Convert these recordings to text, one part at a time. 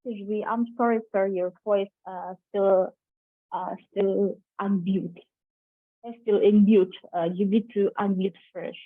Excuse me, I'm sorry, sir. Your voice still unmute. Still in mute. You need to unmute first.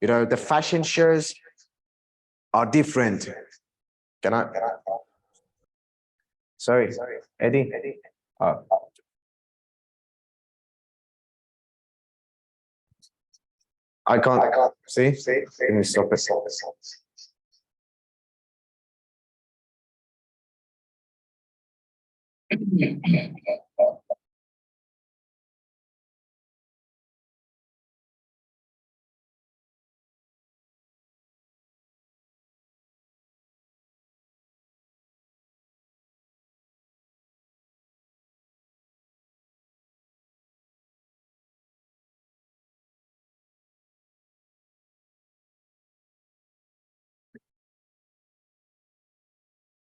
You know, the fashion shows are different. Can I? Sorry, Eddie. I can't see. Can you stop it?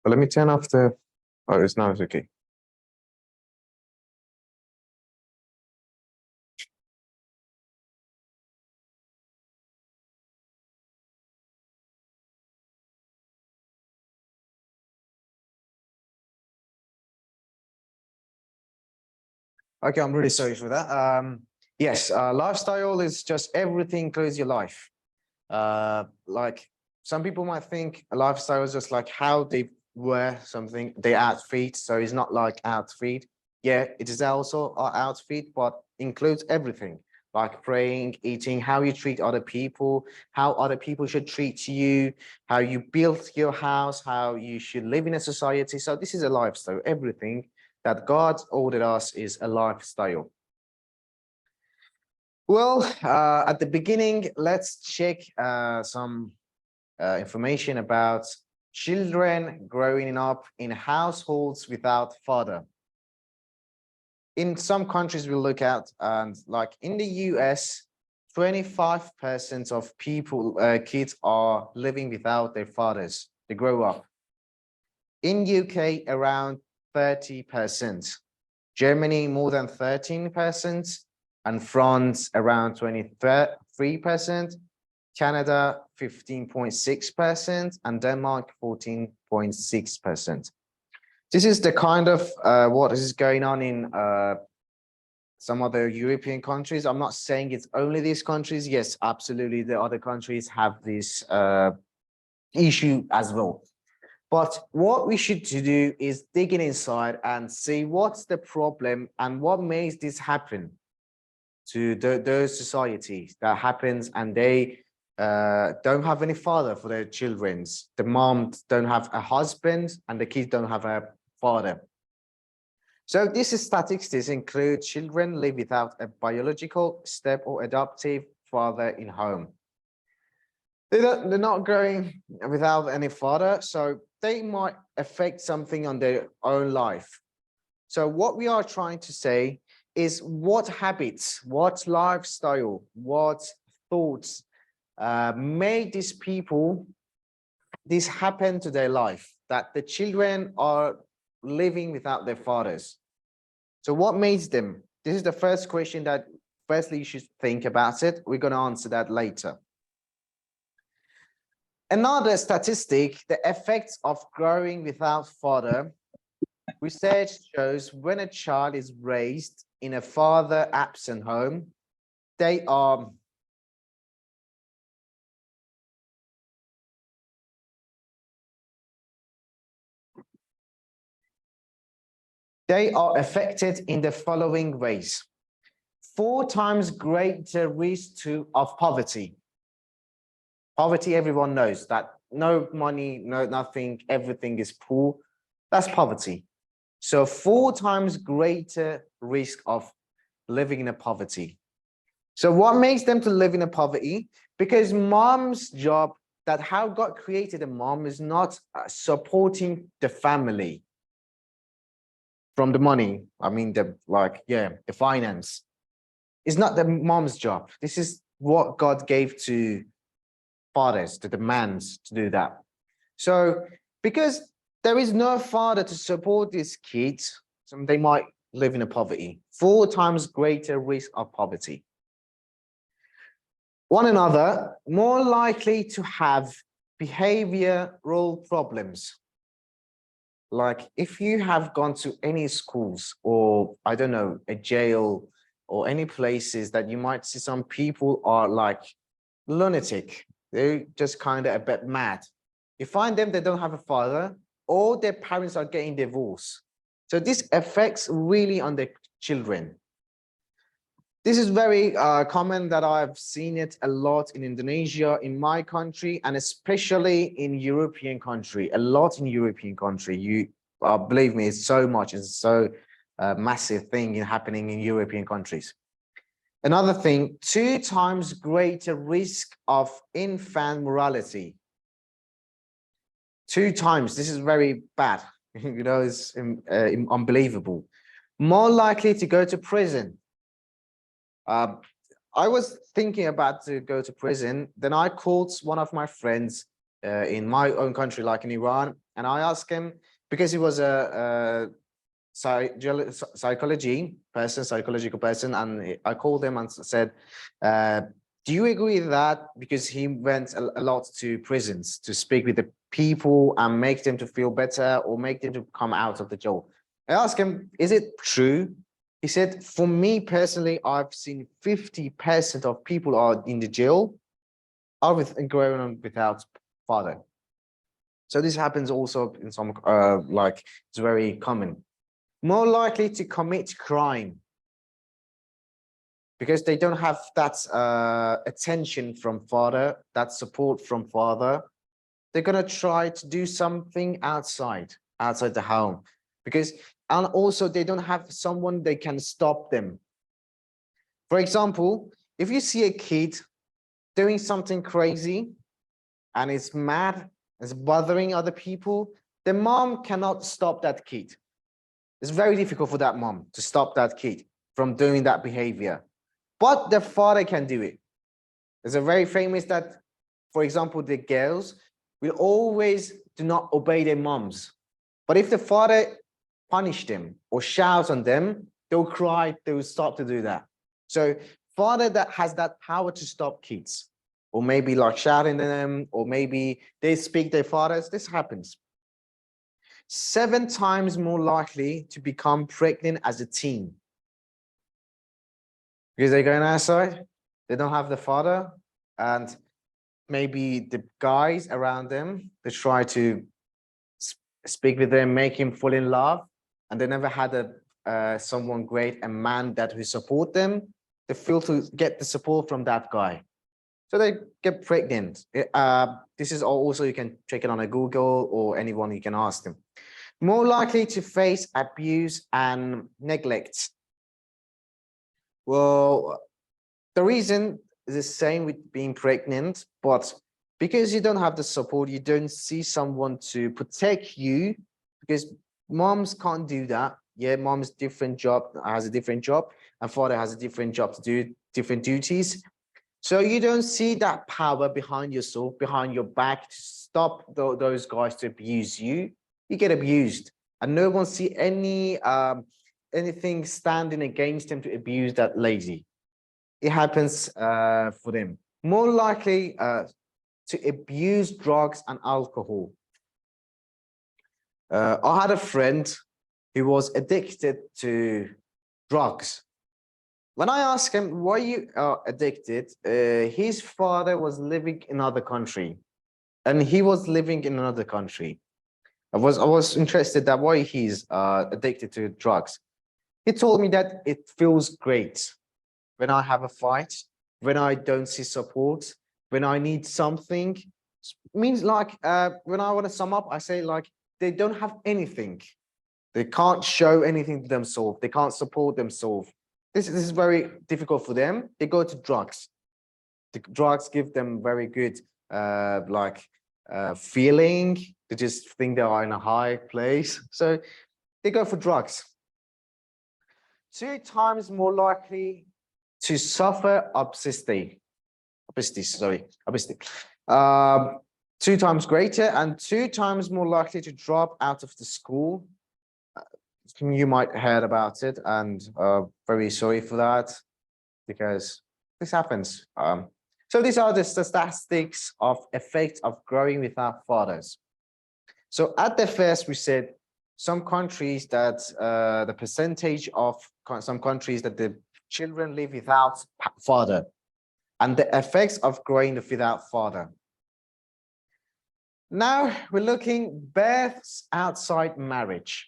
But let me turn off the. Oh, it's now it's okay. Okay, I'm really sorry for that. Yes, lifestyle is just everything includes your life. Like some people might think a lifestyle is just like how they wear something, they outfit. So it's not like outfit. Yeah, it is also our outfit, but includes everything like praying, eating, how you treat other people, how other people should treat you, how you build your house, how you should live in a society. So this is a lifestyle. Everything that God ordered us is a lifestyle. Well, at the beginning, let's check some information about children growing up in households without father. In some countries we look at, and like in the US, 25% of people, kids are living without their fathers. They grow up. In UK, around 30%. Germany, more than 13%, and France, around 23%. Canada 15.6% and Denmark 14.6%. This is the kind of what is going on in some other European countries. I'm not saying it's only these countries. Yes, absolutely, the other countries have this issue as well. But what we should do is digging inside and see what's the problem and what makes this happen to those societies that happens, and they don't have any father for their children. The mom don't have a husband and the kids don't have a father. So these statistics include children live without a biological, step or adoptive father in home. They're not growing without any father, so they might affect something on their own life. So what we are trying to say is what habits, what lifestyle, what thoughts made these people, this happen to their life, that the children are living without their fathers. So what makes them? This is the first question that firstly you should think about it. We're going to answer that later. Another statistic, the effects of growing without father. Research shows when a child is raised in a father absent home, they are affected in the following ways. 4 times greater risk of poverty. Poverty, everyone knows that no money, no nothing, everything is poor. That's poverty. So 4 times greater risk of living in a poverty. So what makes them to live in a poverty? Because mom's job, that how God created a mom, is not supporting the family from the money. I mean, the finance. It's not the mom's job. This is what God gave to fathers, to the mans to do that. So because there is no father to support these kids, so they might live in a poverty. 4 times greater risk of poverty. One another, more likely to have behavioral problems. Like if you have gone to any schools or I don't know, a jail or any places that you might see some people are like lunatic. They're just kind of a bit mad. You find them, they don't have a father, or their parents are getting divorced. So this affects really on the children. This is very common that I've seen it a lot in Indonesia, in my country, and especially in European country, a lot in European country. You believe me, it's so much, it's so massive thing happening in European countries. Another thing, 2 times greater risk of infant mortality. 2 times, this is very bad. You know, it's unbelievable. More likely to go to prison. I was thinking about to go to prison. Then I called one of my friends in my own country, like in Iran, and I asked him, because he was a psychological person, and I called him and said, do you agree with that? Because he went a lot to prisons to speak with the people and make them to feel better or make them to come out of the jail. I asked him, is it true? He said, for me personally, I've seen 50% of people are in the jail are growing up without father. So this happens also in some, like it's very common. More likely to commit crime because they don't have that attention from father, that support from father. They're going to try to do something outside the home because, and also they don't have someone they can stop them. For example, if you see a kid doing something crazy and it's mad, it's bothering other people, the mom cannot stop that kid. It's very difficult for that mom to stop that kid from doing that behavior, but the father can do it. There's a very famous that, for example, the girls will always do not obey their moms. But if the father punish them or shouts on them, they'll cry, they will stop to do that. So father that has that power to stop kids, or maybe like shouting at them, or maybe they speak their fathers, this happens. 7 times more likely to become pregnant as a teen. Because they're going outside, they don't have the father, and maybe the guys around them, they try to speak with them, make him fall in love, and they never had someone great, a man that will support them. They feel to get the support from that guy. So they get pregnant. This is also, you can check it on a Google or anyone you can ask them. More likely to face abuse and neglect. Well, the reason is the same with being pregnant, but because you don't have the support, you don't see someone to protect you, because moms can't do that. Yeah, mom's different job, has a different job, and father has a different job to do different duties. So you don't see that power behind yourself, behind your back, to stop those guys to abuse you. You get abused, and no one see anything standing against them to abuse that lady. It happens for them. More likely to abuse drugs and alcohol. I had a friend who was addicted to drugs. When I asked him why you are addicted, his father was living in another country, and he was living in another country. I was interested that why he's addicted to drugs. He told me that it feels great when I have a fight, when I don't see support, when I need something. Means like when I want to sum up, I say like they don't have anything. They can't show anything to themselves. They can't support themselves. This is very difficult for them. They go to drugs. The drugs give them very good feeling. They just think they are in a high place. So they go for drugs. 2 times more likely to suffer obesity. Obesity. 2 times greater and 2 times more likely to drop out of the school. You might heard about it, and very sorry for that, because this happens. So these are the statistics of effect of growing without fathers. So at the first, we said some countries that the percentage of some countries that the children live without father, and the effects of growing without father. Now we're looking births outside marriage.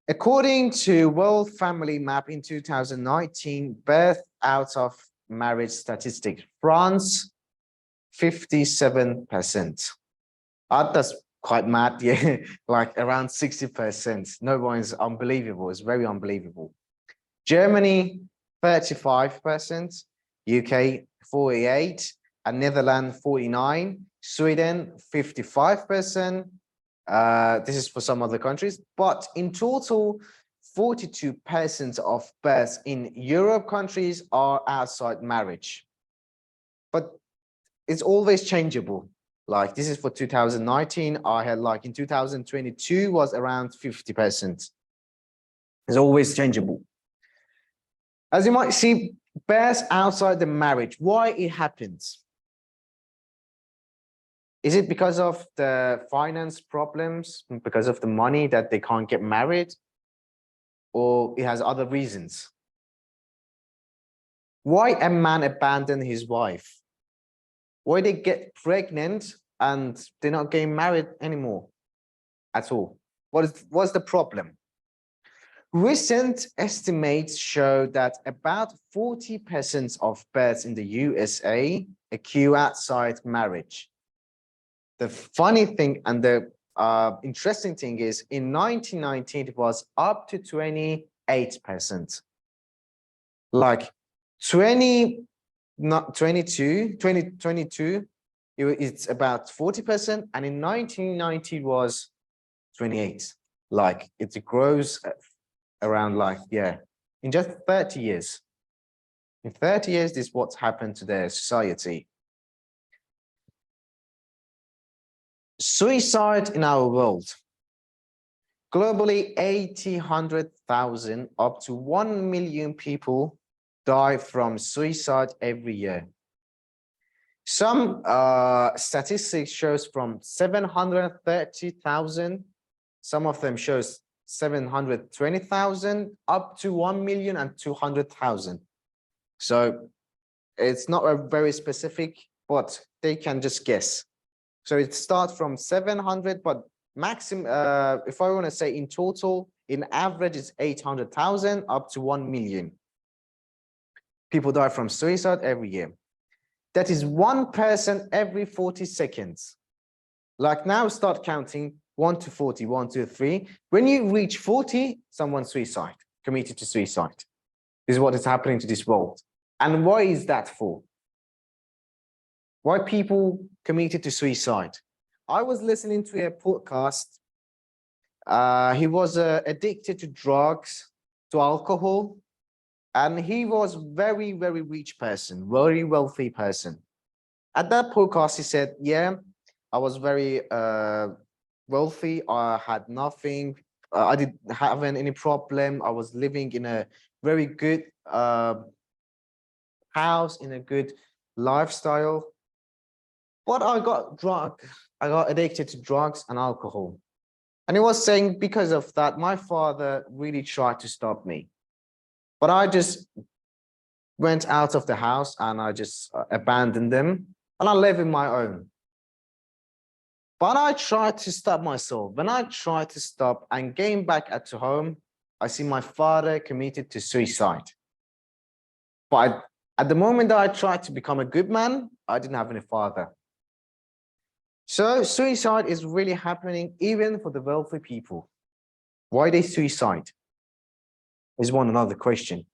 According to World Family Map in 2019, birth out of marriage statistics, France, 57%. That's quite mad, yeah, like around 60%. No one is unbelievable, it's very unbelievable. Germany, 35%, UK, 48%, and Netherlands, 49%, Sweden, 55%. This is for some other countries, but in total, 42% of births in Europe countries are outside marriage. But it's always changeable. Like this is for 2019. I had like in 2022 was around 50%. It's always changeable. As you might see, births outside the marriage, why it happens? Is it because of the finance problems, because of the money that they can't get married, or it has other reasons? Why a man abandon his wife? Why they get pregnant and they're not getting married anymore at all? What's the problem? Recent estimates show that about 40% of births in the USA occur outside marriage. The funny thing and the interesting thing is in 1919, it was up to 28%. Like 2022, it's about 40%. And in 1990, it was 28. Like it grows around like, yeah, in just 30 years. In 30 years, this is what's happened to their society. Suicide in our world. Globally, 800,000 up to 1 million people die from suicide every year. Some statistics shows from 730,000, some of them shows 720,000 up to 1,200,000. So it's not a very specific, but they can just guess. So it starts from 700, but maximum, if I want to say in total, in average, it's 800,000 up to 1 million. People die from suicide every year. That is one person every 40 seconds. Like now, start counting 1 to 40, 1 to 3. When you reach 40, someone suicide, committed to suicide. This is what is happening to this world. And why is that for? Why people committed to suicide? I was listening to a podcast. He was addicted to drugs, to alcohol, and he was very, very rich person, very wealthy person. At that podcast, he said, yeah, I was very wealthy. I had nothing. I didn't have any problem. I was living in a very good house, in a good lifestyle. But I got drunk. I got addicted to drugs and alcohol. And he was saying, because of that, my father really tried to stop me. But I just went out of the house and I just abandoned them. And I live in my own. But I tried to stop myself. When I tried to stop and came back at home, I see my father committed to suicide. But at the moment that I tried to become a good man, I didn't have any father. So suicide is really happening even for the wealthy people. Why they suicide is one another question.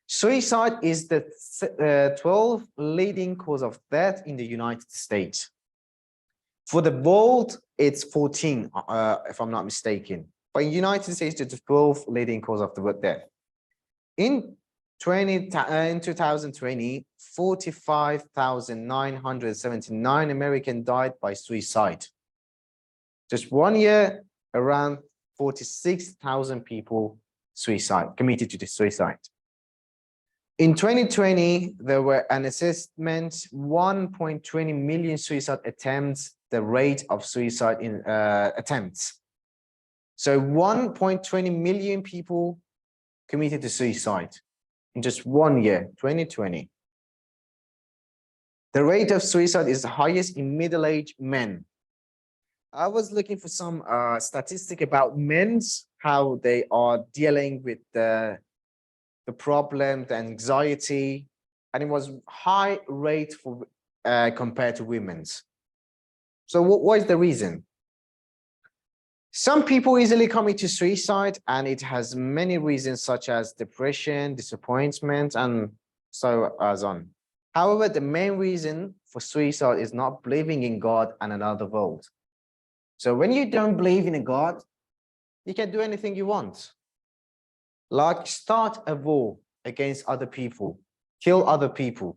Suicide is the 12th leading cause of death in the United States. For the world, it's 14, if I'm not mistaken. But in the United States, it's the 12th leading cause of the death. In 2020, 45,979 Americans died by suicide. Just 1 year, around 46,000 people committed to suicide. In 2020, there were an assessment 1.20 million suicide attempts, the rate of suicide in attempts. So 1.20 million people committed to suicide in just 1 year, 2020. The rate of suicide is the highest in middle-aged men. I was looking for some statistic about men's, how they are dealing with the problem, the anxiety, and it was high rate for compared to women's. So what is the reason? Some people easily commit to suicide, and it has many reasons such as depression, disappointment, and so on. However, the main reason for suicide is not believing in God and another world. So when you don't believe in a God, you can do anything you want. Like start a war against other people, kill other people,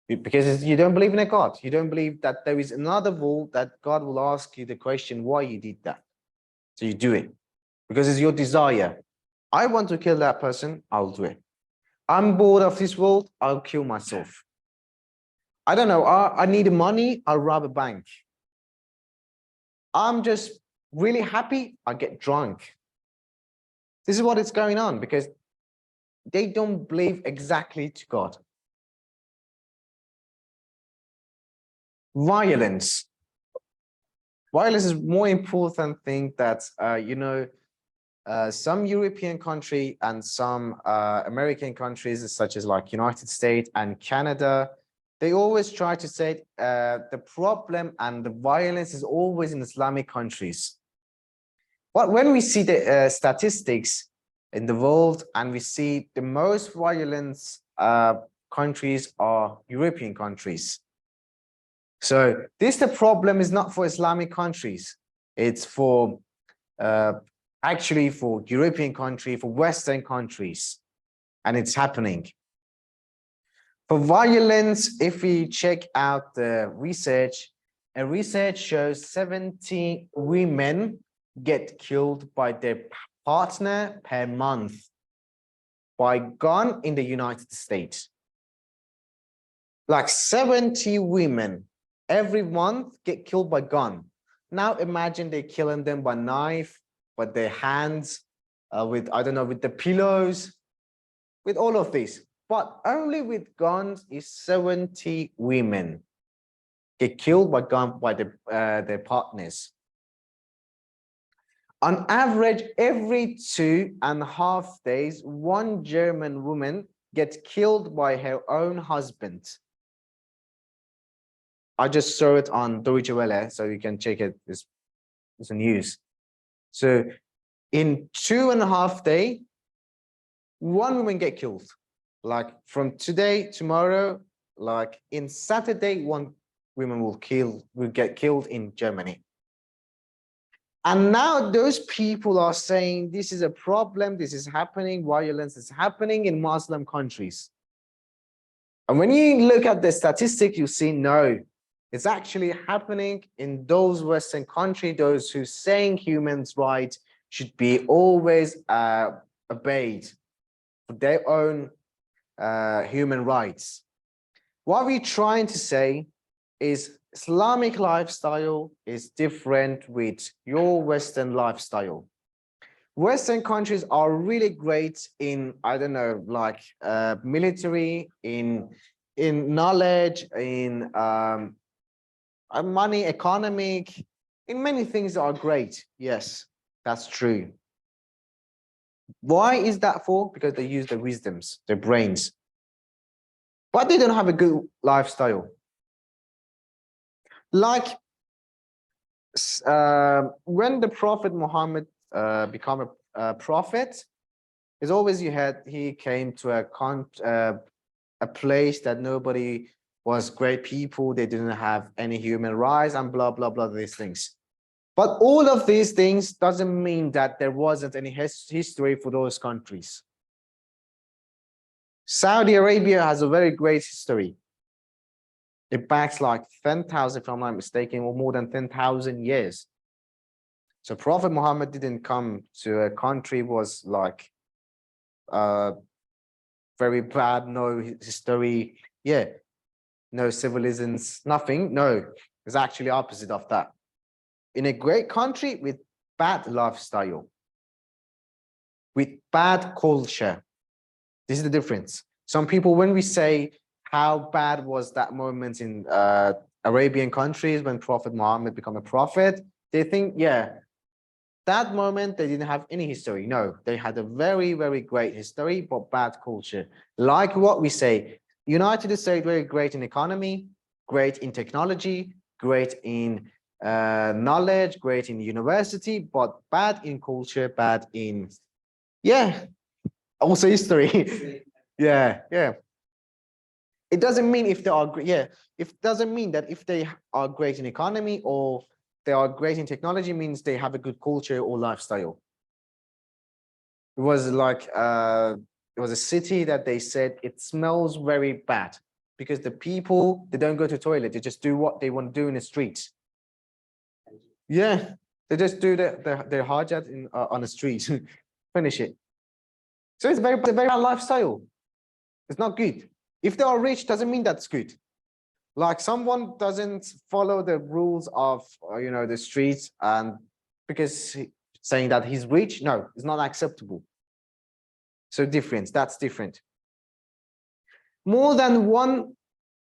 because you don't believe in a God. You don't believe that there is another war that God will ask you the question why you did that. So you do it because it's your desire. I want to kill that person, I'll do it. I'm bored of this world, I'll kill myself. I don't know, I need money, I'll rob a bank. I'm just really happy, I get drunk. This is what is going on because they don't believe exactly to God. Violence. Violence is more important thing that, some European country and some American countries, such as like United States and Canada, they always try to say the problem and the violence is always in Islamic countries. But when we see the statistics in the world and we see the most violent countries are European countries. So the problem is not for Islamic countries. It's for actually for European country, for Western countries, and it's happening. For violence, if we check out the research, a research shows 70 women get killed by their partner per month by gun in the United States. Like 70 women every month get killed by gun. Now imagine they're killing them by knife, by their hands, with, I don't know, with the pillows, with all of this. But only with guns is 70 women get killed by gun by their partners. On average, every 2.5 days, one German woman gets killed by her own husband. I just saw it on Deutsche Welle, so you can check it. It's It's a news. So in 2.5 days, one woman get killed. Like from today, tomorrow, like in Saturday, one woman will get killed in Germany. And now those people are saying this is a problem, this is happening, violence is happening in Muslim countries. And when you look at the statistic, you see no, it's actually happening in those Western countries, those who saying human rights should be always obeyed for their own human rights. What we're trying to say is Islamic lifestyle is different with your Western lifestyle. Western countries are really great in, I don't know, like military, in knowledge, in money, economic, in many things are great. Yes, that's true. Why is that for? Because they use their wisdoms, their brains. But they don't have a good lifestyle. Like when the Prophet Muhammad become a prophet, it's always he came to a place that nobody was great people, they didn't have any human rights and blah blah blah, these things. But all of these things doesn't mean that there wasn't any history for those countries. Saudi Arabia has a very great history. It backs like 10,000, if I'm not mistaken, or more than 10,000 years. So Prophet Muhammad didn't come to a country was like very bad, no history, yeah, no civilizations, nothing. No, it's actually opposite of that. In a great country with bad lifestyle, with bad culture. This is the difference. Some people, when we say how bad was that moment in Arabian countries when Prophet Muhammad became a prophet, they think, yeah, that moment they didn't have any history. No, they had a very, very great history, but bad culture. Like what we say, United States very great in economy, great in technology, great in knowledge, great in university, but bad in culture, bad in, yeah, also history. Yeah, yeah. It doesn't mean if they are, yeah, it doesn't mean that if they are great in economy or they are great in technology means they have a good culture or lifestyle. It was like, it was a city that they said it smells very bad because the people, they don't go to toilet, they just do what they want to do in the streets. Yeah, they just do their hajat on the street, finish it. So it's a very bad lifestyle. It's not good. If they are rich, doesn't mean that's good. Like someone doesn't follow the rules of, the streets, and because saying that he's rich, no, it's not acceptable. So difference, that's different. More than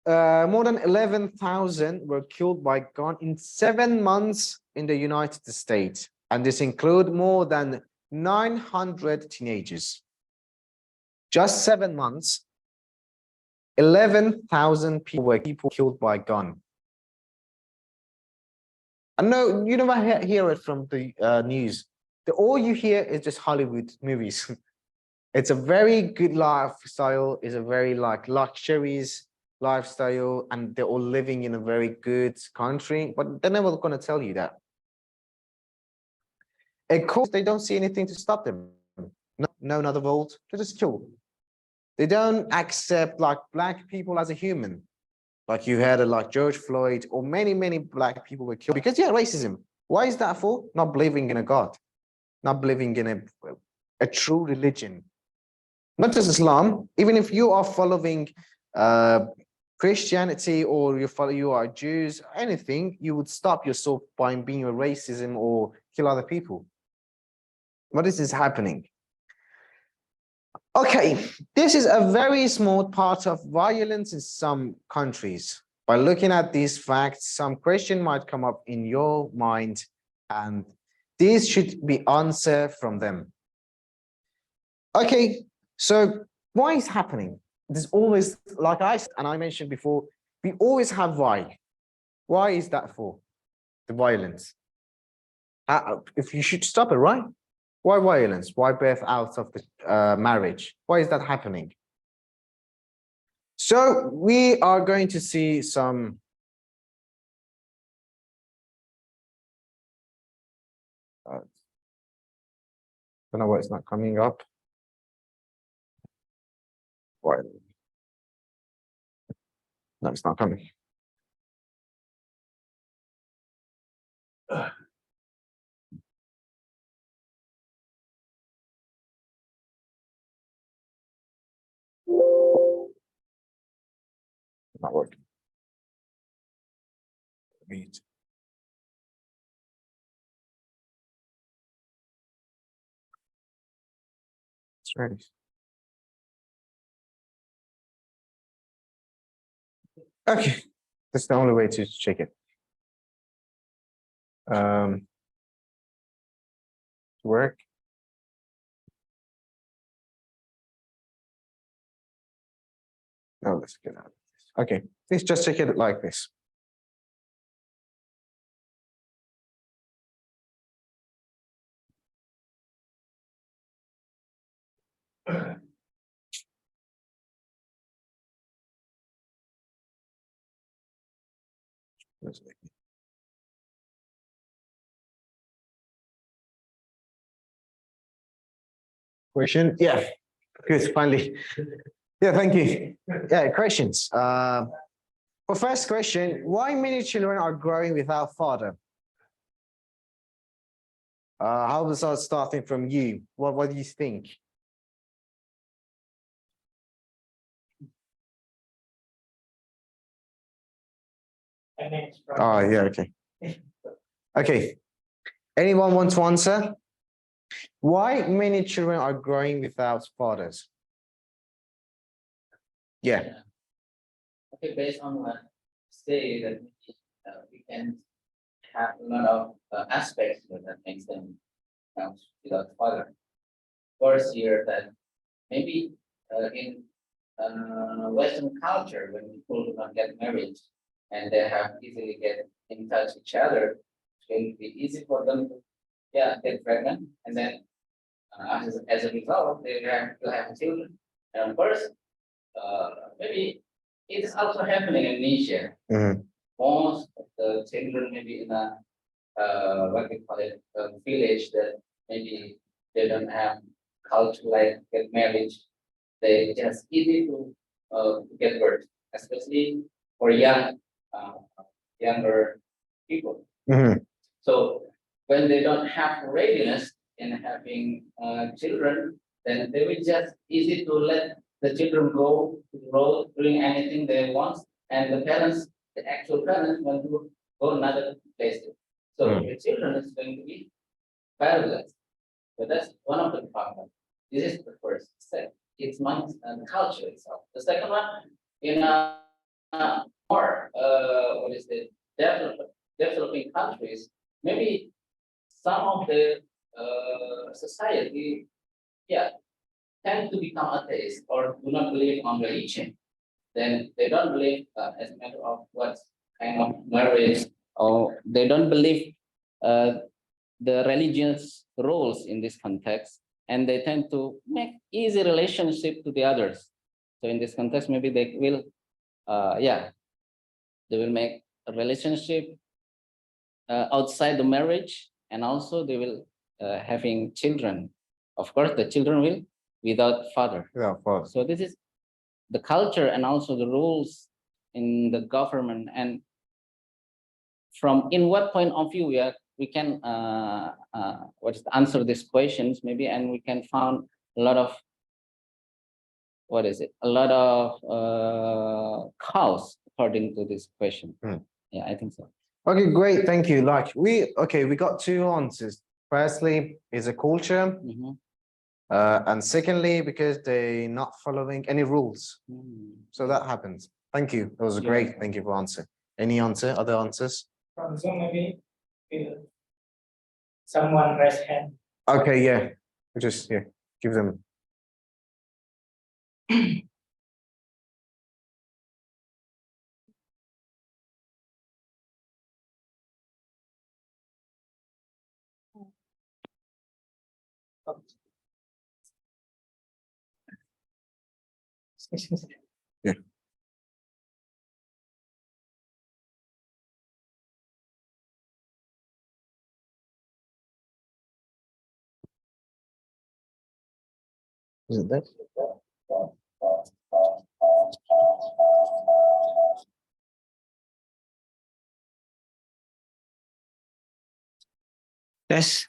11,000 were killed by gun in 7 months in the United States, and this include more than 900 teenagers. Just 7 months. 11,000 people were killed by gun. I know you never hear it from the news. All you hear is just Hollywood movies. It's a very good lifestyle. It's a very like luxuries lifestyle, and they're all living in a very good country, but they're never going to tell you that. Of course, they don't see anything to stop them. No another vote. They just kill. They don't accept like black people as a human. Like you had like George Floyd, or many black people were killed because, yeah, racism. Why is that for? Not believing in a God, not believing in a true religion. Not just Islam. Even if you are following Christianity, or you are Jews, anything, you would stop yourself by being a racism or kill other people. What is happening? Okay, this is a very small part of violence in some countries. By looking at these facts, some question might come up in your mind, and these should be answered from them. Okay, so why is happening? There's always, like I said, and I mentioned before, we always have why. Why is that for? The violence. If you should stop it, right? Why violence? Why birth out of the marriage? Why is that happening? So we are going to see some don't know why it's not coming up. Why? No, it's not coming. Not working. It's ready. Okay, that's the only way to check it. Work. No, let's get out of this. Okay, please just check it like this. Question? Yeah, good, finally. Yeah, thank you. Yeah, questions. For first question, why many children are growing without father? How was that starting from you? What do you think? Oh, yeah, okay. Okay. Anyone want to answer? Why many children are growing without fathers? Yeah. Okay, based on what say that we can have a lot of aspects that makes them without father. First here that maybe in Western culture when people do not get married and they have easily get in touch with each other, it will be easy for them to get pregnant and then as a result they have to have children. And of course, maybe it is also happening in Indonesia. Mhm. Most of the children maybe in a what we call it a village that maybe they don't have culture like get married. They just easy to get birth, especially for younger people. Mhm. So when they don't have readiness in having children, then they will just easy to let the children go to the road doing anything they want, and the parents, the actual parents, want to go another place. So the children is going to be fatherless. So that's one of the problems. This is the first step. It's money and culture itself. The second one, in more what is it developing countries, maybe some of the society, tend to become atheist or do not believe on religion. Then they don't believe as a matter of what kind of marriage, or they don't believe the religious roles in this context, and they tend to make easy relationship to the others. So in this context, maybe they will, they will make a relationship outside the marriage, and also they will having children. Of course, the children will without father. Without father. So this is the culture and also the rules in the government. And from in what point of view we can answer these questions maybe, and we can find a lot of a lot of cause according to this question. Yeah, I think so. Okay, great. Thank you. Like we got two answers. Firstly, is a culture. And secondly, because they're not following any rules. So that happens. Thank you. That was great. Thank you for answer. Any answer? Other answers? So maybe someone raise hand. Okay, yeah. Just give them. Yeah. Is it that? Tes.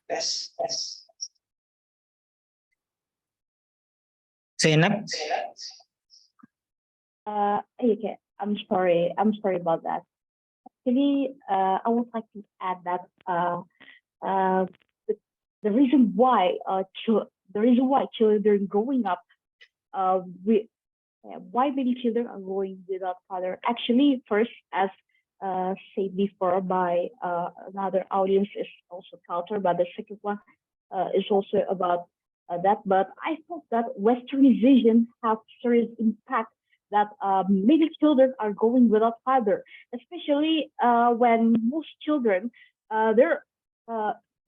Zainab. Okay, I'm sorry. I'm sorry about that. Actually, I would like to add that the, the reason why children growing up with why many children are going without father. Actually, first, as said before by another audience, is also culture, but the second one is also about that. But I thought that Westernization has serious impact that many children are going without father, especially when most children they're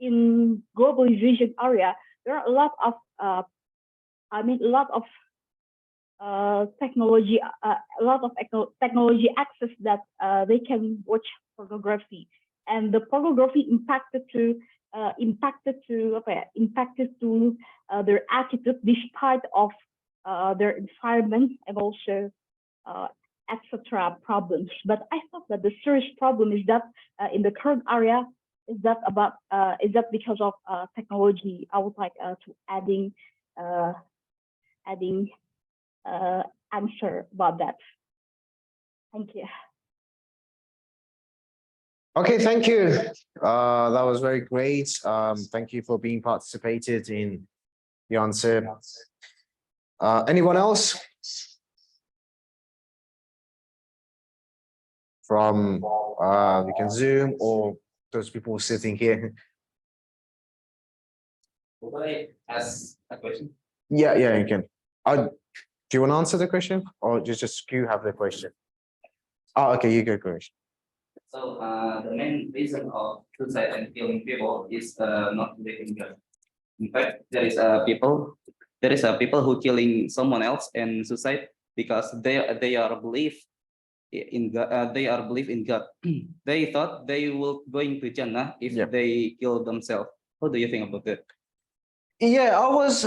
in globalization area. There are a lot of a lot of technology, a lot of technology access that they can watch pornography, and the pornography impacted to their attitude despite of their environment and also etc. problems. But I thought that the serious problem is that in the current area is that because of technology. I would like to adding answer about that. Thank you. Okay, thank you. That was very great. Thank you for being participated in the answer. Anyone else? From we can Zoom or those people sitting here. Could I ask a question? Yeah, you can. Do you want to answer the question or just you have the question? Oh, okay, you go, question. So the main reason of suicide and killing people is not living God. In fact, there is people who killing someone else and suicide because they are believe in God. They are believe in God. They thought they will going to Jannah if they kill themselves. What do you think about that? Yeah, I was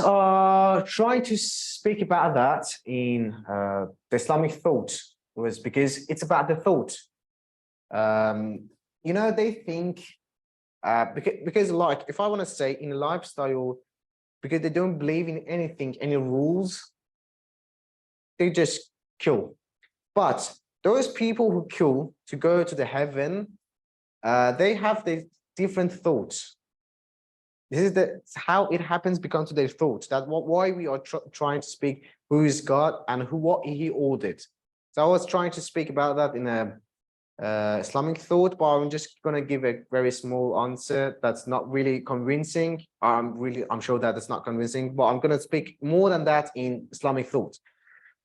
trying to speak about that in the Islamic thought, was because it's about the thought. You know, they think because like if I want to say in a lifestyle, because they don't believe in anything, any rules, they just kill. But those people who kill to go to the heaven, they have the different thoughts. This is how it happens because of their thoughts. That's why we are trying to speak who is God and what he ordered. So I was trying to speak about that in a Islamic thought, but I'm just going to give a very small answer that's not really convincing. I'm sure that it's not convincing, but I'm going to speak more than that in Islamic thought.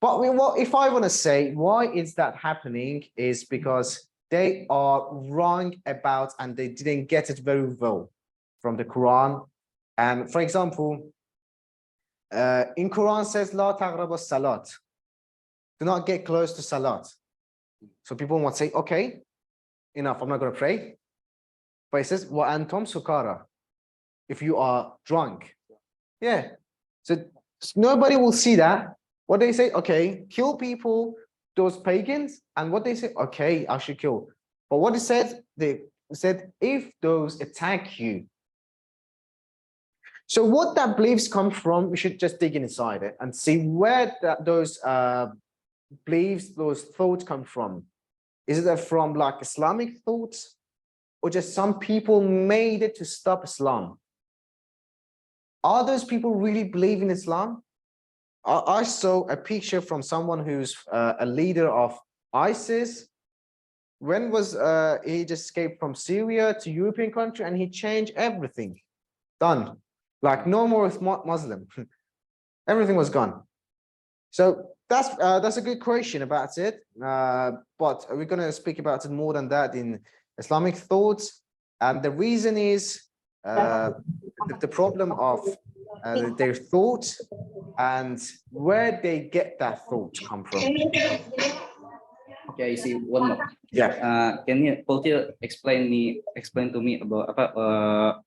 But if I want to say why is that happening is because they are wrong about and they didn't get it very well from the Quran. And for example, in Quran says La taqrabu salat. Do not get close to salat. So people might say, okay, enough, I'm not going to pray. But it says wa antum sukara, if you are drunk. Yeah. So nobody will see that. What they say, okay, kill people, those pagans, and what they say, okay, I should kill. But what it said, they said, if those attack you. So what that beliefs come from, we should just dig inside it and see where those beliefs, those thoughts come from. Is it from like Islamic thoughts, or just some people made it to stop Islam? Are those people really believe in Islam? I saw a picture from someone who's a leader of ISIS. When was he just escaped from Syria to European country and he changed everything? Done. Like no more Muslim. Everything was gone. So that's a good question about it. But we're going to speak about it more than that in Islamic thoughts. And the reason is the problem of their thoughts and where they get that thought come from. Okay, I see one more. Yeah. Could you explain to me about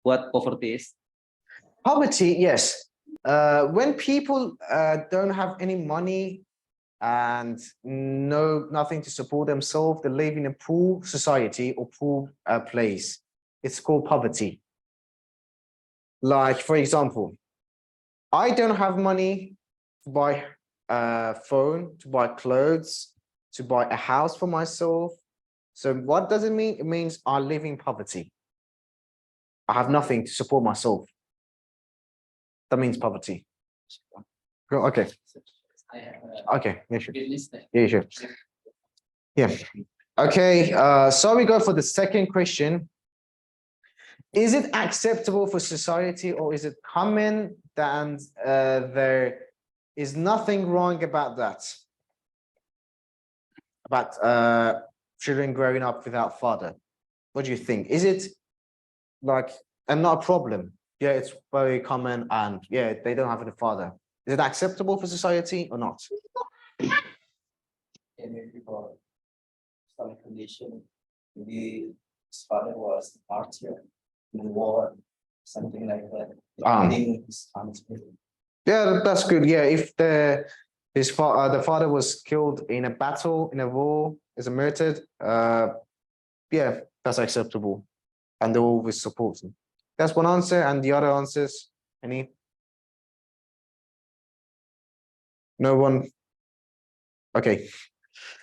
what poverty is? Poverty, yes. When people don't have any money and nothing to support themselves, they live in a poor society or poor place. It's called poverty. Like, for example, I don't have money to buy a phone, to buy clothes, to buy a house for myself. So what does it mean? It means I live in poverty. I have nothing to support myself. That means poverty. Okay. I have Okay. Yeah, sure. business there. Yeah, sure. Yeah. Okay. So we go for the second question. Is it acceptable for society, or is it common that there is nothing wrong about that? About children growing up without father? What do you think? Is it like, and not a problem? Yeah, it's very common, and yeah, they don't have a father. Is it acceptable for society or not? Maybe for some condition, maybe his father was a martyr in the war, something like that. Depending his son's will. Yeah, that's good. Yeah, if the father was killed in a battle, in a war, is murdered, yeah, that's acceptable, and they always support him. That's one answer, and the other answers, any? No one. Okay,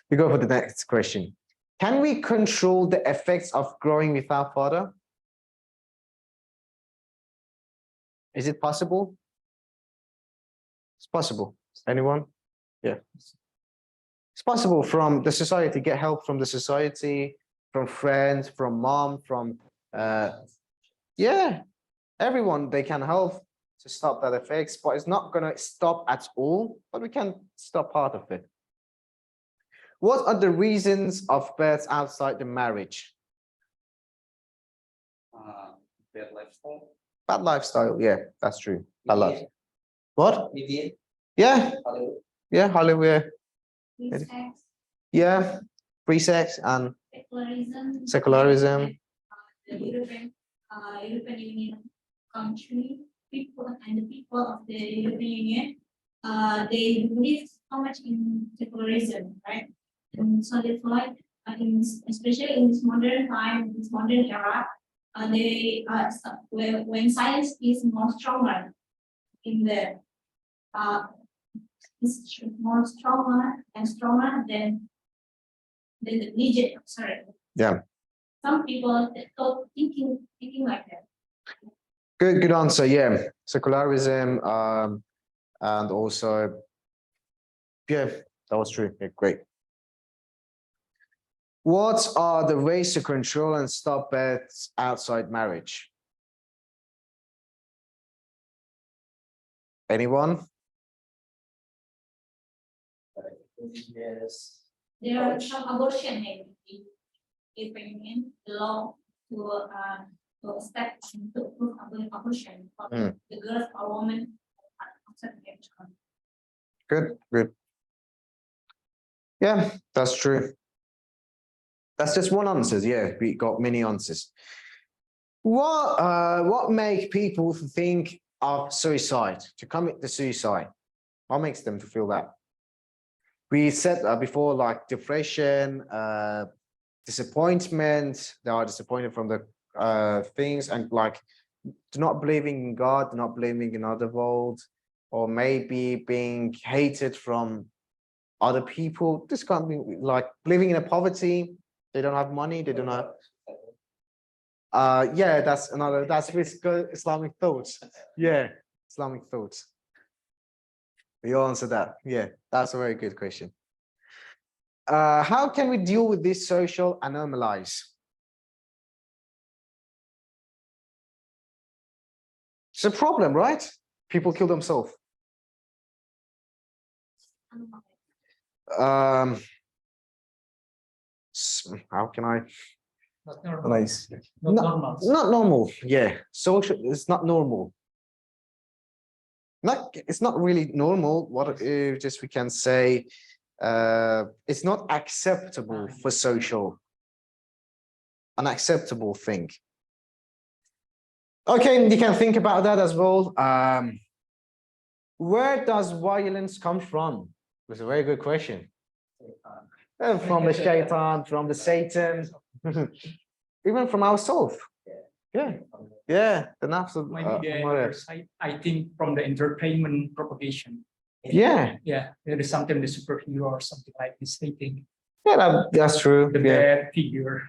we go for the next question. Can we control the effects of growing without father? Is it possible? It's possible. Anyone? Yeah. It's possible from the society, get help from the society, from friends, from mom, from yeah, everyone, they can help to stop that effects, but it's not going to stop at all, but we can stop part of it. What are the reasons of births outside the marriage? Bad lifestyle. Bad lifestyle, yeah, that's true. Bad life. What? Maybe Yeah, Hollywood. yeah, Hollywood. Free sex, Yeah, free sex and secularism. secularism. The European Union country, people and the people of the European Union, they believe so much in secularism, right? And so that's why, especially in this modern time, this modern era, when science is more stronger in the is more stronger and stronger than the religion. Sorry. Yeah. Some people thought thinking like that. Good answer. Yeah, secularism, and also, yeah, that was true. Yeah, great. What are the ways to control and stop births outside marriage? Anyone? Yes. There are some abortion maybe if the law to step to approve abortion for the girls or women outside marriage. Good, good. Yeah, that's true. That's just one answer. Yeah, we got many answers. What make people think of suicide, to commit the suicide? What makes them to feel that? We said before, like depression, disappointment. They are disappointed from the things, and like not believing in God, not believing in other world, or maybe being hated from other people. This can't be like living in a poverty. They don't have money. They don't have. Yeah, that's another. That's with Islamic thoughts. Yeah, Islamic thoughts. We all answer that. Yeah, that's a very good question. How can we deal with this social anomalies? It's a problem, right? People kill themselves. How can I? Not normal. Nice. Not normal. Not normal. Yeah, social. It's not normal. it's not really normal. What just we can say, it's not acceptable for social, unacceptable thing. Okay, you can think about that as well. Where does violence come from? It's a very good question. From the shaitan, from the Satan, even from ourselves. Yeah, the nafs of Maybe the Umar. other side, I think from the entertainment propagation. Yeah, There is something the superhero or something like this. They think that's true. the Yeah. bad figure.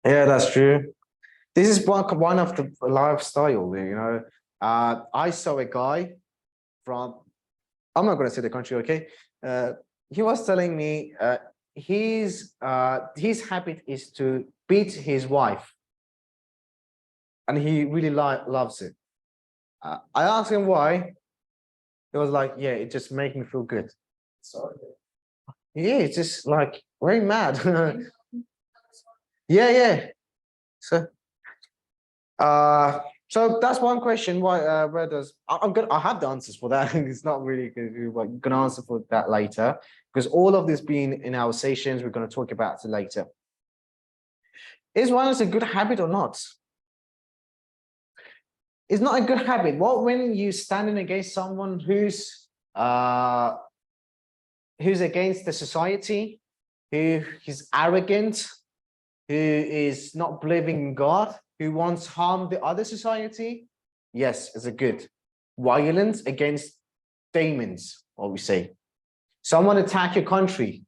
Yeah, that's true. This is one of the lifestyle, you know. I saw a guy from, I'm not going to say the country, okay? He was telling me his habit is to beat his wife, and he really loves it. I asked him why. He was like, "Yeah, it just makes me feel good." Sorry. Yeah, it's just like very mad. Yeah. So, so that's one question. Why? Where does I have the answers for that. It's not really good. We're gonna answer for that later because all of this being in our sessions, we're gonna talk about it later. Is violence a good habit or not? It's not a good habit. What when you standing against someone who's against the society, who is arrogant, who is not believing in God, who wants harm the other society? Yes, it's a good. Violence against demons, what we say. Someone attack your country,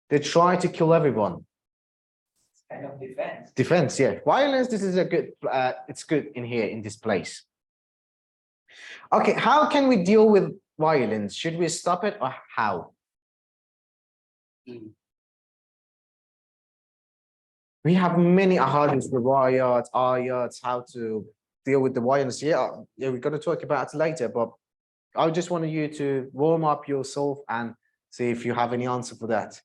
they try to kill everyone. Kind of defense. Defense, yeah. Violence, this is a good, it's good in here, in this place. Okay, how can we deal with violence? Should we stop it or how? We have many ahadith, riwayat, ayats, how to deal with the violence. Yeah, we're going to talk about it later, but I just want you to warm up yourself and see if you have any answer for that.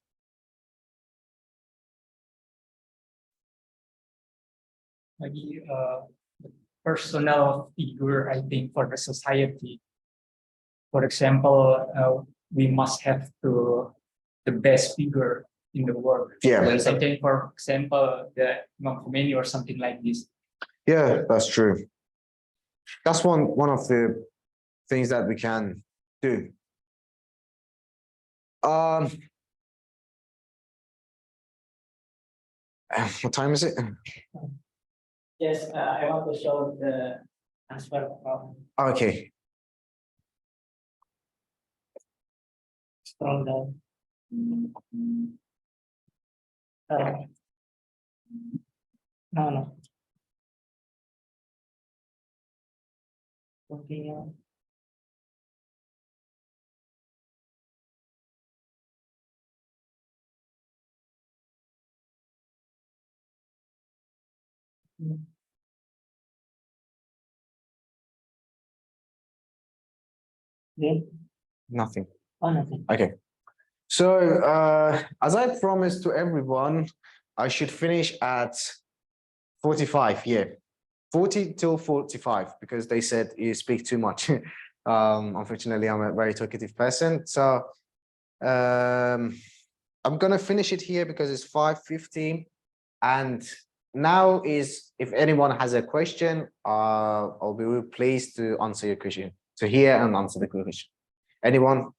Maybe the personal figure, I think, for the society. For example, we must have the best figure in the world. Yeah. I think, for example, the Imam Khomeini or something like this. Yeah, that's true. That's one of the things that we can do. What time is it? Yes, I want to show the answer from Okay. the no. Okay. Yeah. Nothing. Oh, nothing. Okay. So as I promised to everyone, I should finish at 45, yeah. 40 till 45, because they said you speak too much. Unfortunately, I'm a very talkative person. So I'm gonna finish it here because it's 5:15. And now is, if anyone has a question, I'll be really pleased to answer your question, to hear and answer the question. Anyone?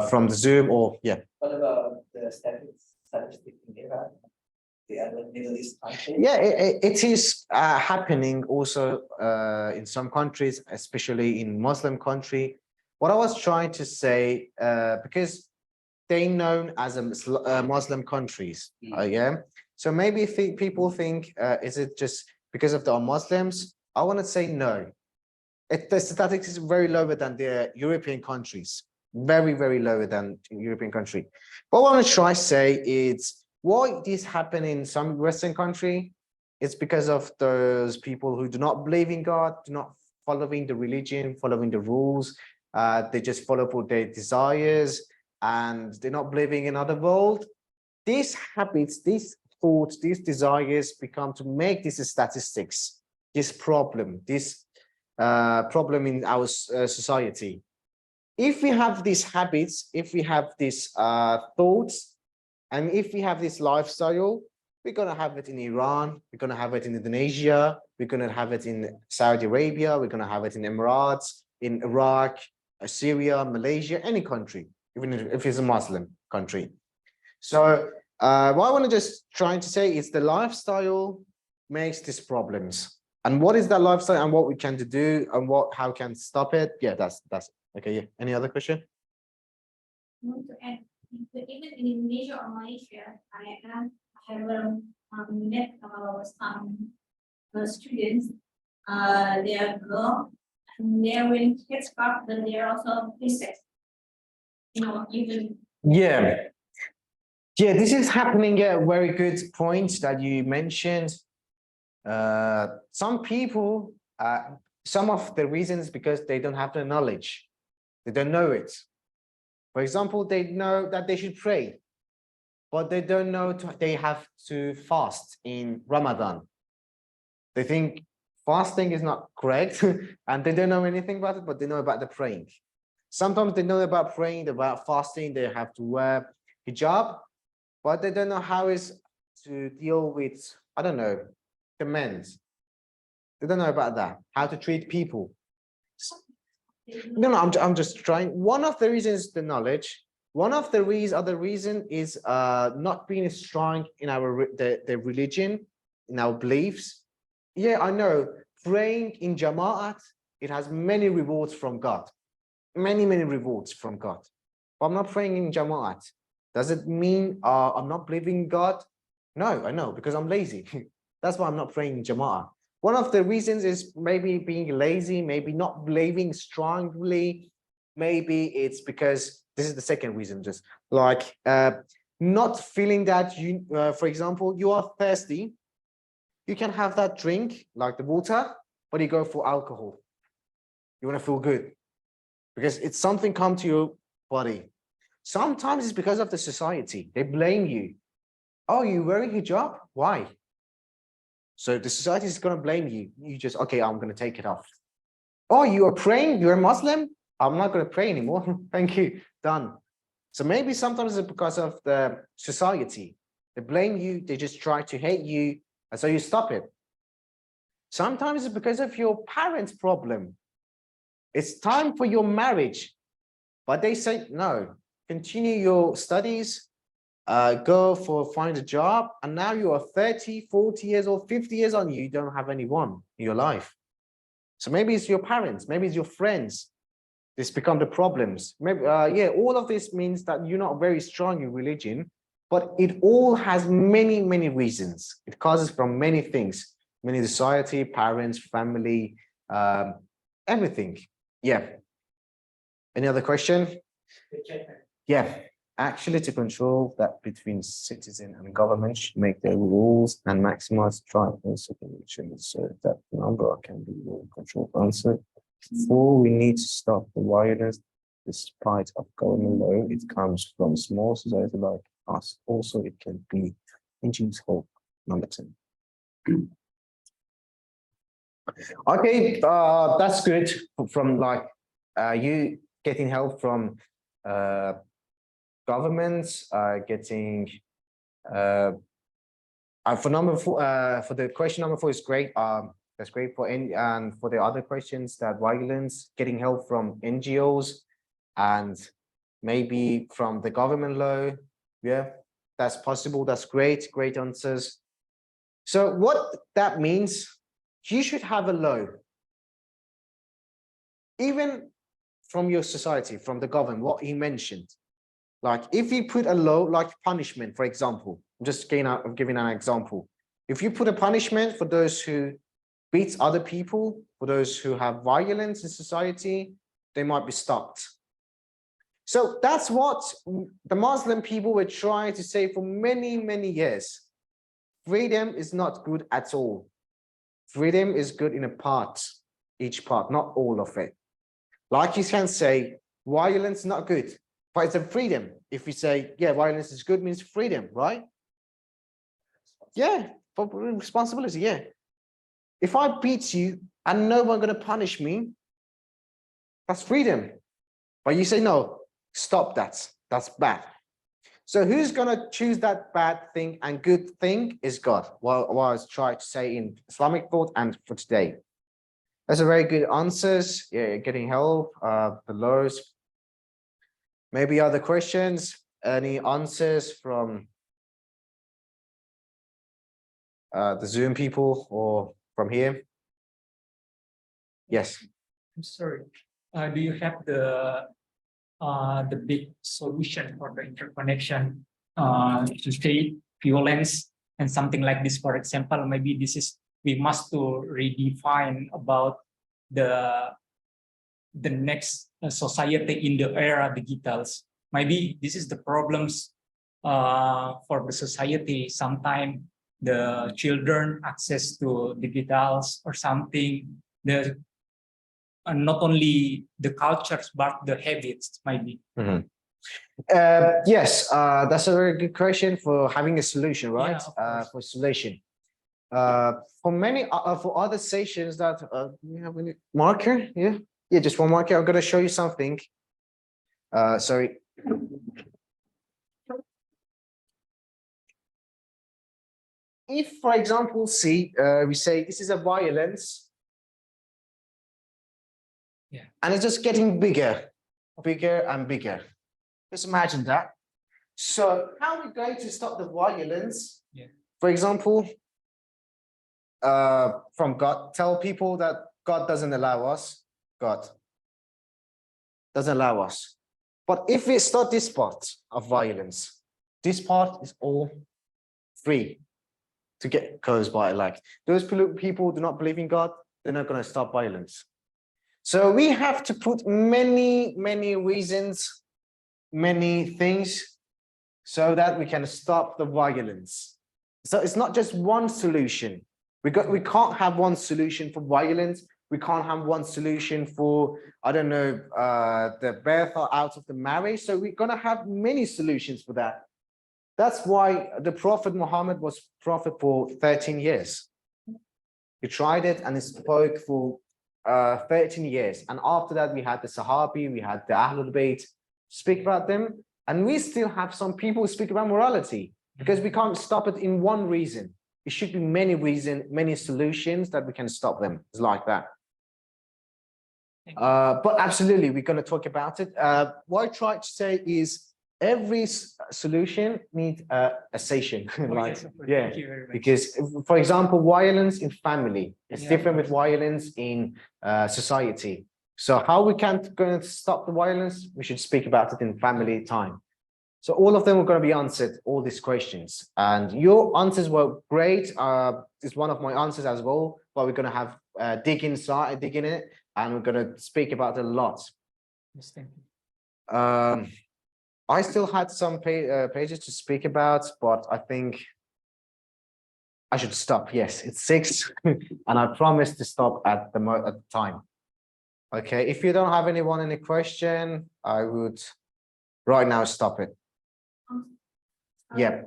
From the Zoom or, yeah. What about the statistic in Iraq? The other Middle East countries? Yeah, it is happening also in some countries, especially in Muslim country. What I was trying to say, because they known as a Muslim countries, yeah. So maybe people think, is it just because of the Muslims? I want to say no. The statistics is very lower than the European countries, very, very lower than European country. But what I want to try to say is, why this happen in some Western country? It's because of those people who do not believe in God, do not following the religion, following the rules. They just follow for their desires, and they're not believing in other world. These habits, these thoughts, these desires become to make these statistics, this problem, this problem in our society. If we have these habits, if we have these thoughts, and if we have this lifestyle, we're going to have it in Iran, we're going to have it in Indonesia, we're going to have it in Saudi Arabia, we're going to have it in Emirates, in Iraq, Syria, Malaysia, any country, even if it's a Muslim country. So what I want to just trying to say is the lifestyle makes these problems. And what is that lifestyle and what we can do and how can stop it? Yeah, that's okay. Yeah. Any other question? I want to add, even in Indonesia or Malaysia, I have met some students. They are girls and they are wearing headscarf, but they are also princess. Even Yeah. Yeah, this is happening. A very good point that you mentioned. Some people, some of the reasons because they don't have the knowledge. They don't know it. For example, they know that they should pray, but they don't know they have to fast in Ramadan. They think fasting is not correct and they don't know anything about it, but they know about the praying. Sometimes they know about praying, about fasting, they have to wear hijab, but they don't know how is to deal with, I don't know, the men's. They don't know about that, how to treat people. No, I'm just trying. One of the reasons is the knowledge. One of the other reason is not being strong in our the religion, in our beliefs. Yeah, I know. Praying in Jama'at, it has many rewards from God. Many rewards from God. But I'm not praying in Jama'at. Does it mean I'm not believing in God? No, I know, because I'm lazy. That's why I'm not praying in Jama'at. One of the reasons is maybe being lazy, maybe not believing strongly. Maybe it's because this is the second reason, just like not feeling that you, for example, you are thirsty. You can have that drink, like the water, but you go for alcohol. You want to feel good because it's something come to your body. Sometimes it's because of the society. They blame you. Oh, you're wearing hijab? Why? So the society is going to blame you. You just, okay, I'm going to take it off. Oh, you are praying? You're a Muslim? I'm not going to pray anymore. Thank you. Done. So maybe sometimes it's because of the society. They blame you. They just try to hate you. And so you stop it. Sometimes it's because of your parents' problem. It's time for your marriage. But they say, no, continue your studies, find a job. And now you are 30, 40 years old, 50 years on, you don't have anyone in your life. So maybe it's your parents, maybe it's your friends. This become the problems. Maybe, yeah, all of this means that you're not very strong in religion, but it all has many reasons. It causes from many things, many society, parents, family, everything. Yeah. Any other question? Yeah. Actually, to control that between citizen and government should make their rules and maximize tribal connection so that the number can be controlled. Answer. Four, we need to stop the violence despite of government law. It comes from small society like us. Also, it can be engine's hope. Number 10. Okay, that's good from like you getting help from governments, getting for number 4, for the question number 4 is great. That's great for any, and for the other questions, that violence, getting help from NGOs and maybe from the government law. Yeah, that's possible. That's great answers. So what that means, you should have a law, even from your society, from the government, what he mentioned. Like if you put a law, like punishment, for example, I'm just giving an example. If you put a punishment for those who beat other people, for those who have violence in society, they might be stopped. So that's what the Muslim people were trying to say for many years. Freedom is not good at all. Freedom is good in a part, each part, not all of it. Like you can say, violence is not good, but it's a freedom. If you say, yeah, violence is good, means freedom, right? Yeah, for responsibility, yeah. If I beat you and no one gonna punish me, that's freedom. But you say, no, stop that. That's bad. So who's gonna choose that bad thing and good thing is God. What I was trying to say in Islamic thought and for today. That's a very good answers. Yeah, getting help. The lows. Maybe other questions. Any answers from the Zoom people or from here? Yes. I'm sorry. Do you have the big solution for the interconnection to state violence and something like this? For example, maybe this is we must to redefine about the next society in the era digitals. Maybe this is the problems for the society. Sometimes the children access to digitals or something. The not only the cultures but the habits maybe. Yes, that's a very good question for having a solution, right? Yeah, For solution. For many for other sessions that we have any marker, yeah, just one marker. I'm gonna show you something. Sorry. If, for example, see, we say this is a violence, yeah, and it's just getting bigger, bigger and bigger. Just imagine that. So how are we going to stop the violence? Yeah. For example, from God, tell people that God doesn't allow us. God doesn't allow us. But if we start this part of violence, this part is all free to get close by. Like those people do not believe in God, they're not going to stop violence. So we have to put many, many reasons, many things so that we can stop the violence. So it's not just one solution. We can't have one solution for violence. We can't have one solution for, I don't know, the birth out of the marriage. So we're going to have many solutions for that. That's why the Prophet Muhammad was prophet for 13 years. He tried it and he spoke for 13 years. And after that, we had the Sahabi, we had the Ahlul Bayt speak about them. And we still have some people who speak about morality because we can't stop it in one reason. It should be many reasons, many solutions that we can stop them. It's like that. But absolutely, we're going to talk about it. What I try to say is every solution needs a session. Like, yeah, because for example, violence in family is different with violence in society. So how we can't going to stop the violence? We should speak about it in family time. So all of them are going to be answered, all these questions. And your answers were great. It's one of my answers as well, but we're going to have dig in it, and we're going to speak about it a lot. Yes, thank you. I still had some pages to speak about, but I think I should stop. Yes, it's 6, and I promise to stop at the time. Okay, if you don't have any question, I would right now stop it. Yeah.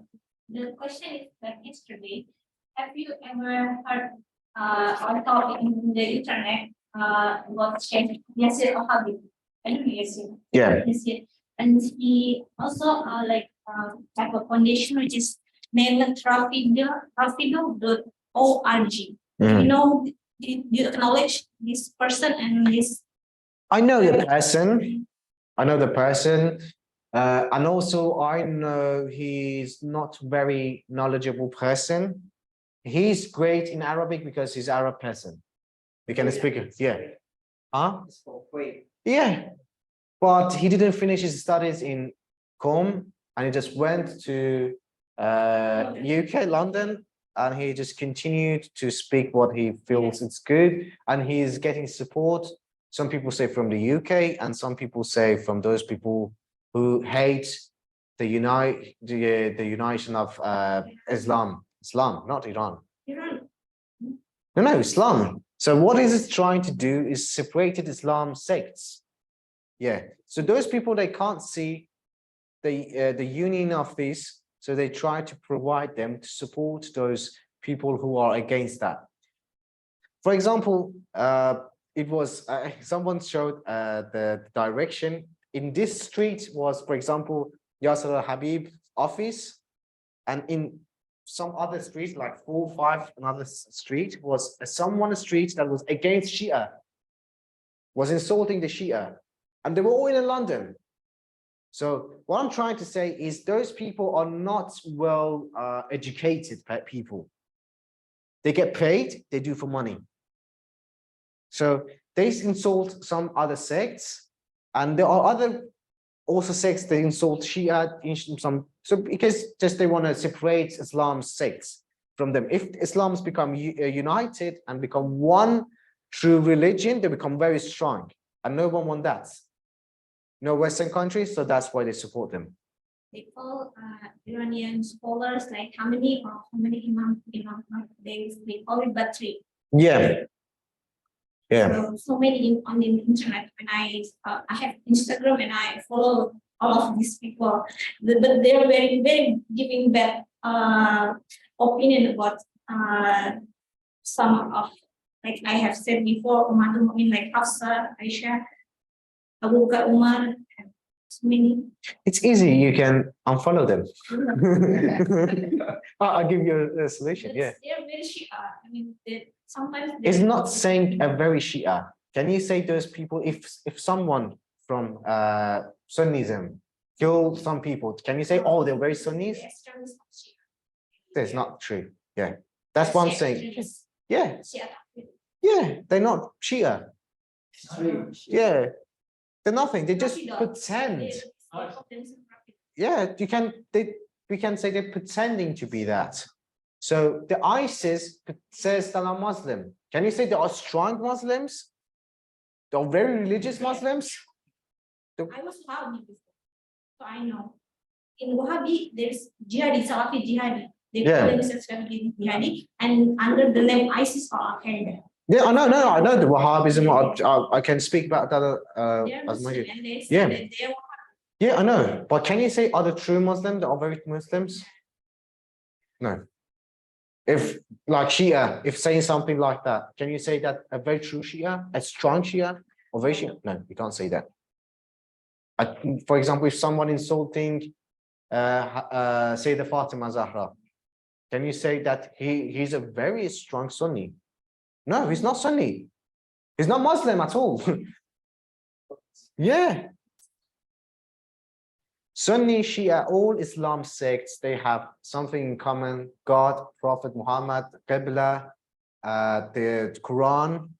The question is like yesterday. Have you ever heard or thought in the internet about Sheikh Yasir Al-Habib? I don't know Yasir. Yeah. Yasir. And he also have a foundation which is named Rafido.org. Do you acknowledge this person and this? I know the person. And also I know he's not very knowledgeable person. He's great in Arabic because he's Arab person. We can speak it. Yeah. Huh? Yeah. But he didn't finish his studies in Com, and he just went to UK, London, and he just continued to speak what he feels it's good, and he's getting support. Some people say from the UK, and some people say from those people who hate the unition of Islam, not Iran. No, Islam. So what is it trying to do is separated Islam sects. Yeah, so those people, they can't see the union of this, so they try to provide them to support those people who are against that. For example, it was someone showed the direction in this street was, for example, Yasser al-Habib's office, and in some other street, like 4, 5, another street was someone street that was against Shia, was insulting the Shia, and they were all in London. So what I'm trying to say is those people are not well educated people. They get paid, they do for money. So they insult some other sects, and there are other also sects that insult Shia in some, so because just they want to separate Islam's sects from them. If Islam's become united and become one true religion, they become very strong, and no one wants that. No Western countries, so that's why they support them. They call Iranian scholars like how many imam, they call it Batri. Yeah. Yeah. So many on the internet. When I have Instagram and I follow all of these people, but they're very giving bad opinion about some of, like I have said before, Umatul Mu'min, like Hafsa, Aisha, Abu Bakar, Umar, and so many. It's easy, you can unfollow them. I'll give you a solution. Yeah. They're very Shia. I mean, sometimes It's not saying a very Shia. Can you say those people, if someone from Sunnism kill some people, can you say, oh, they're very Sunnis? That's not true. Yeah, that's what I'm saying. Yeah, yeah, they're not Shia. Yeah, they're nothing. They just pretend. Yeah, we can say they're pretending to be that. So the ISIS says that I'm Muslim. Can you say they are strong Muslims? They are very religious Muslims? I was Wahhabi before, so I know. In Wahhabi, there's jihadi, Salafi jihadi. They call themselves jihadi, and under the name ISIS or Al-Qaeda. Yeah, I know the Wahhabism. I can speak about that as much. Yeah. Yeah, I know. But can you say other true Muslims that are very Muslims? No. If like Shia, if saying something like that, can you say that a very true Shia, a strong Shia, or very Shia? No, you can't say that. For example, if someone insulting Sayyidah Fatima Zahra, can you say that he's a very strong Sunni? No, he's not Sunni. He's not Muslim at all. Yeah. Sunni, Shia, all Islam sects, they have something in common: God, Prophet Muhammad, Qibla, the Quran,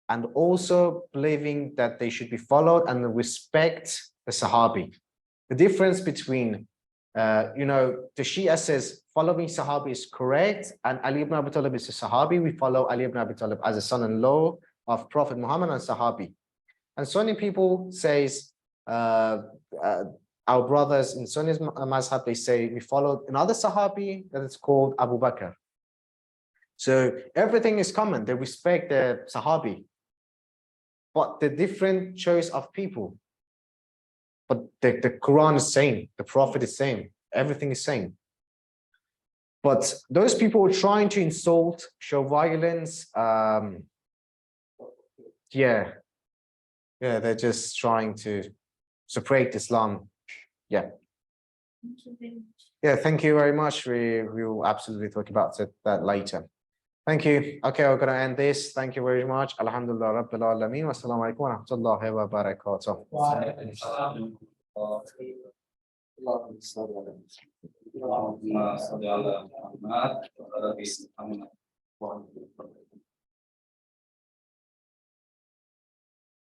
and also believing that they should be followed and respect the Sahabi. The difference between, the Shia says following Sahabi is correct, and Ali ibn Abi Talib is a Sahabi. We follow Ali ibn Abi Talib as a son-in-law of Prophet Muhammad and Sahabi. And Sunni people says, our brothers in Sunni Mazhab, they say we follow another Sahabi that is called Abu Bakr. So everything is common. They respect the Sahabi, but the different choice of people. But the Quran is same, the Prophet is same, everything is same. But those people are trying to insult, show violence. Yeah, they're just trying to separate Islam. Yeah. Yeah, thank you very much. We will absolutely talk about that later. Thank you. Okay, we're going to end this. Thank you very much. Alhamdulillah Rabbil Alameen. Wassalamu alaikum wa rahmatullahi wa barakatuh. Allahumma shalli ala Muhammad wa ala ali Muhammad.